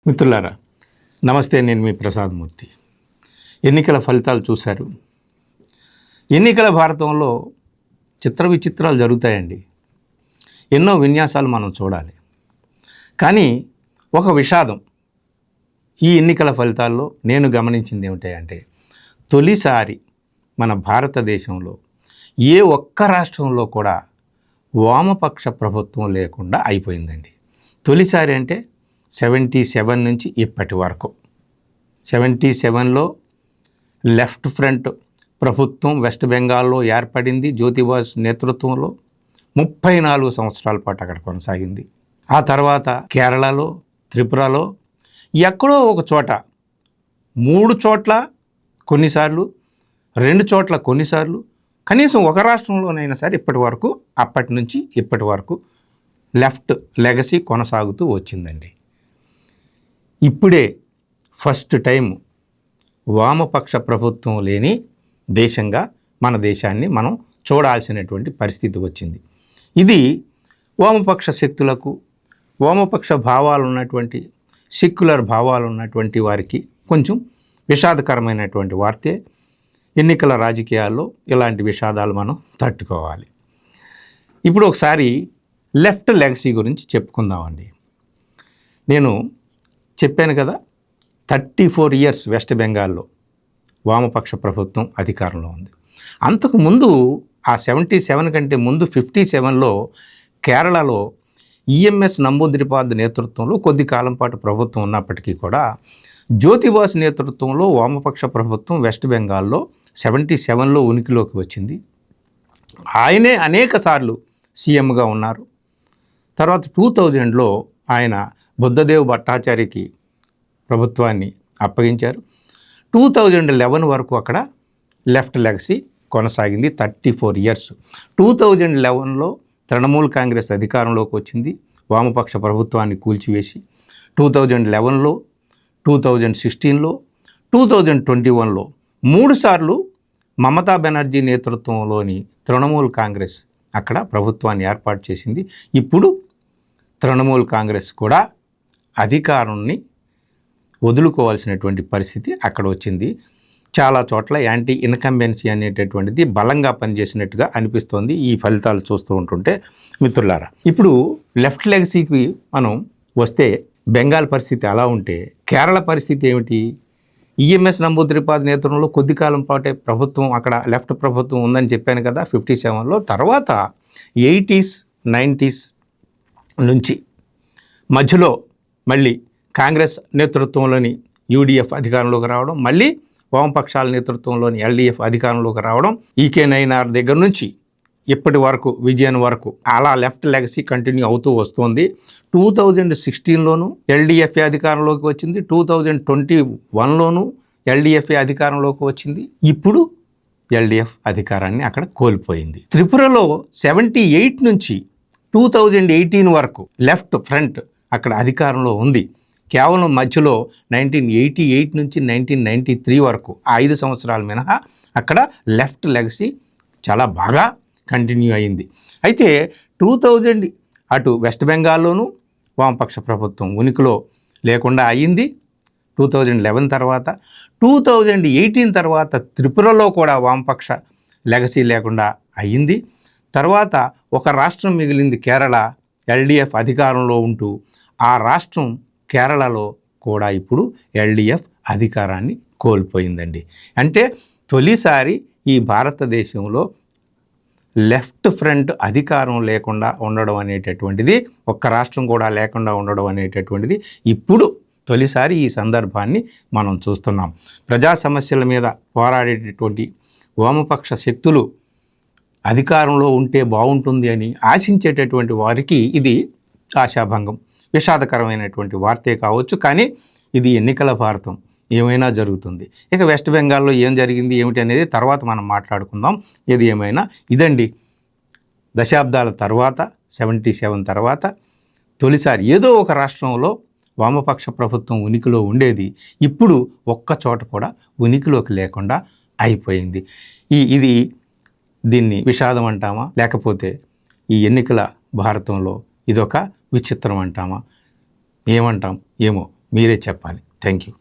మిత్రులారా నమస్తే, నేను మీ ప్రసాద్ మూర్తి. ఎన్నికల ఫలితాలు చూశారు. ఎన్నికల భారతంలో చిత్ర విచిత్రాలు జరుగుతాయండి. ఎన్నో విన్యాసాలు మనం చూడాలి. కానీ ఒక విషాదం ఈ ఎన్నికల ఫలితాల్లో నేను గమనించింది ఏమిటంటే, తొలిసారి మన భారతదేశంలో ఏ ఒక్క రాష్ట్రంలో కూడా వామపక్ష ప్రభుత్వం లేకుండా అయిపోయిందండి. తొలిసారి అంటే 77 నుంచి ఇప్పటి వరకు. 77లో లెఫ్ట్ ఫ్రంట్ ప్రభుత్వం వెస్ట్ బెంగాల్లో ఏర్పడింది జ్యోతిబాసు నేతృత్వంలో. 34 సంవత్సరాల పాటు అక్కడ కొనసాగింది. ఆ తర్వాత కేరళలో, త్రిపురలో ఎక్కడో ఒక చోట, 3 చోట్ల కొన్నిసార్లు, 2 చోట్ల కొన్నిసార్లు, కనీసం ఒక రాష్ట్రంలోనైనా సరే ఇప్పటి వరకు, అప్పటి నుంచి ఇప్పటి వరకు లెఫ్ట్ లెగసీ కొనసాగుతూ వచ్చిందండి. ఇప్పుడే ఫస్ట్ టైం వామపక్ష ప్రభుత్వం లేని దేశంగా మన దేశాన్ని మనం చూడాల్సినటువంటి పరిస్థితి వచ్చింది. ఇది వామపక్ష శక్తులకు, వామపక్ష భావాలు ఉన్నటువంటి, సెక్యులర్ భావాలు ఉన్నటువంటి వారికి కొంచెం విషాదకరమైనటువంటి వార్తే. ఎన్నికల రాజకీయాల్లో ఇలాంటి విషాదాలు మనం తట్టుకోవాలి. ఇప్పుడు ఒకసారి లెఫ్ట్ లెగసీ గురించి చెప్పుకుందామండి. నేను చెప్పాను కదా, 34 ఇయర్స్ వెస్ట్ బెంగాల్లో వామపక్ష ప్రభుత్వం అధికారంలో ఉంది. అంతకుముందు ఆ 77 కంటే ముందు 57లో కేరళలో ఈఎంఎస్ నంబూదిరిపాద్ నేతృత్వంలో కొద్ది కాలం పాటు ప్రభుత్వం ఉన్నప్పటికీ కూడా జ్యోతిబాసు నేతృత్వంలో వామపక్ష ప్రభుత్వం వెస్ట్ బెంగాల్లో 77లో ఉనికిలోకి వచ్చింది. ఆయనే అనేక సార్లు సీఎంగా ఉన్నారు. తర్వాత 2000లో ఆయన బుద్ధదేవ్ భట్టాచార్యకి ప్రభుత్వాన్ని అప్పగించారు. 2011 వరకు అక్కడ లెఫ్ట్ లెగసీ కొనసాగింది. 34 ఇయర్స్. 2011లో తృణమూల్ కాంగ్రెస్ అధికారంలోకి వచ్చింది, వామపక్ష ప్రభుత్వాన్ని కూల్చివేసి. 2011లో, 2016లో, 2021లో 3 సార్లు మమతా బెనర్జీ నేతృత్వంలోని తృణమూల్ కాంగ్రెస్ అక్కడ ప్రభుత్వాన్ని ఏర్పాటు చేసింది. ఇప్పుడు తృణమూల్ కాంగ్రెస్ కూడా అధికారాన్ని వదులుకోవాల్సినటువంటి పరిస్థితి అక్కడ వచ్చింది. చాలా చోట్ల యాంటీ ఇన్కంబెన్సీ అనేటటువంటిది బలంగా పనిచేసినట్టుగా అనిపిస్తోంది ఈ ఫలితాలు చూస్తూ ఉంటుంటే. మిత్రులారా, ఇప్పుడు లెఫ్ట్ లెగసీకి మనం వస్తే బెంగాల్ పరిస్థితి అలా ఉంటే కేరళ పరిస్థితి ఏమిటి? ఈఎంఎస్ నంబూదిరిపాద్ నేతృత్వంలో కొద్ది కాలం పాటే ప్రభుత్వం అక్కడ లెఫ్ట్ ప్రభుత్వం ఉందని చెప్పాను కదా 57లో. తర్వాత 80s 90s నుంచి మధ్యలో మళ్ళీ కాంగ్రెస్ నేతృత్వంలోని యూడిఎఫ్ అధికారంలోకి రావడం, మళ్ళీ వామపక్షాల నేతృత్వంలోని ఎల్డిఎఫ్ అధికారంలోకి రావడం, ఈకే నైనార్ దగ్గర నుంచి ఇప్పటి వరకు విజయన్ వరకు అలా లెఫ్ట్ లెగసీ కంటిన్యూ అవుతూ వస్తుంది. 2016లోనూ ఎల్డిఎఫ్ఏ అధికారంలోకి వచ్చింది, 2021లోనూ ఎల్డిఎఫ్ఏ అధికారంలోకి వచ్చింది. ఇప్పుడు ఎల్డిఎఫ్ అధికారాన్ని అక్కడ కోల్పోయింది. త్రిపురలో 78 నుంచి 2018 వరకు లెఫ్ట్ ఫ్రంట్ అక్కడ అధికారంలో ఉంది. కేవలం మధ్యలో 1988 నుంచి 1993 వరకు 5 సంవత్సరాల మినహా అక్కడ లెఫ్ట్ లెగసీ చాలా బాగా కంటిన్యూ అయింది. అయితే 2000 అటు వెస్ట్ బెంగాల్లోనూ వామపక్ష ప్రభుత్వం ఉనికిలో లేకుండా అయ్యింది 2011 తర్వాత. 2018 తర్వాత త్రిపురలో కూడా వామపక్ష లెగసీ లేకుండా అయ్యింది. తర్వాత ఒక రాష్ట్రం మిగిలింది కేరళ, ఎల్డిఎఫ్ అధికారంలో ఉంటూ ఆ రాష్ట్రం కేరళలో కూడా ఇప్పుడు ఎల్డిఎఫ్ అధికారాన్ని కోల్పోయిందండి. అంటే తొలిసారి ఈ భారతదేశంలో లెఫ్ట్ ఫ్రంట్ అధికారం లేకుండా ఉండడం అనేటటువంటిది, ఒక్క రాష్ట్రం కూడా లేకుండా ఉండడం అనేటటువంటిది ఇప్పుడు తొలిసారి ఈ సందర్భాన్ని మనం చూస్తున్నాం. ప్రజా సమస్యల మీద పోరాడేటటువంటి వామపక్ష శక్తులు అధికారంలో ఉంటే బాగుంటుంది అని ఆశించేటటువంటి వారికి ఇది ఆశాభంగం, విషాదకరమైనటువంటి వార్తే కావచ్చు. కానీ ఇది ఎన్నికల భారతం, ఏమైనా జరుగుతుంది. ఇక వెస్ట్ బెంగాల్లో ఏం జరిగింది ఏమిటి అనేది తర్వాత మనం మాట్లాడుకుందాం. ఏది ఏమైనా ఇదండి, దశాబ్దాల తర్వాత 77 తర్వాత తొలిసారి ఏదో ఒక రాష్ట్రంలో వామపక్ష ప్రభుత్వం ఉనికిలో ఉండేది, ఇప్పుడు ఒక్క చోట కూడా ఉనికిలోకి లేకుండా అయిపోయింది. ఇది దీన్ని విషాదం అంటామా, లేకపోతే ఈ ఎన్నికల భారతంలో ఇదొక విచిత్రం అంటామా, ఏమంటాం ఏమో మీరే చెప్పాలి. Thank you.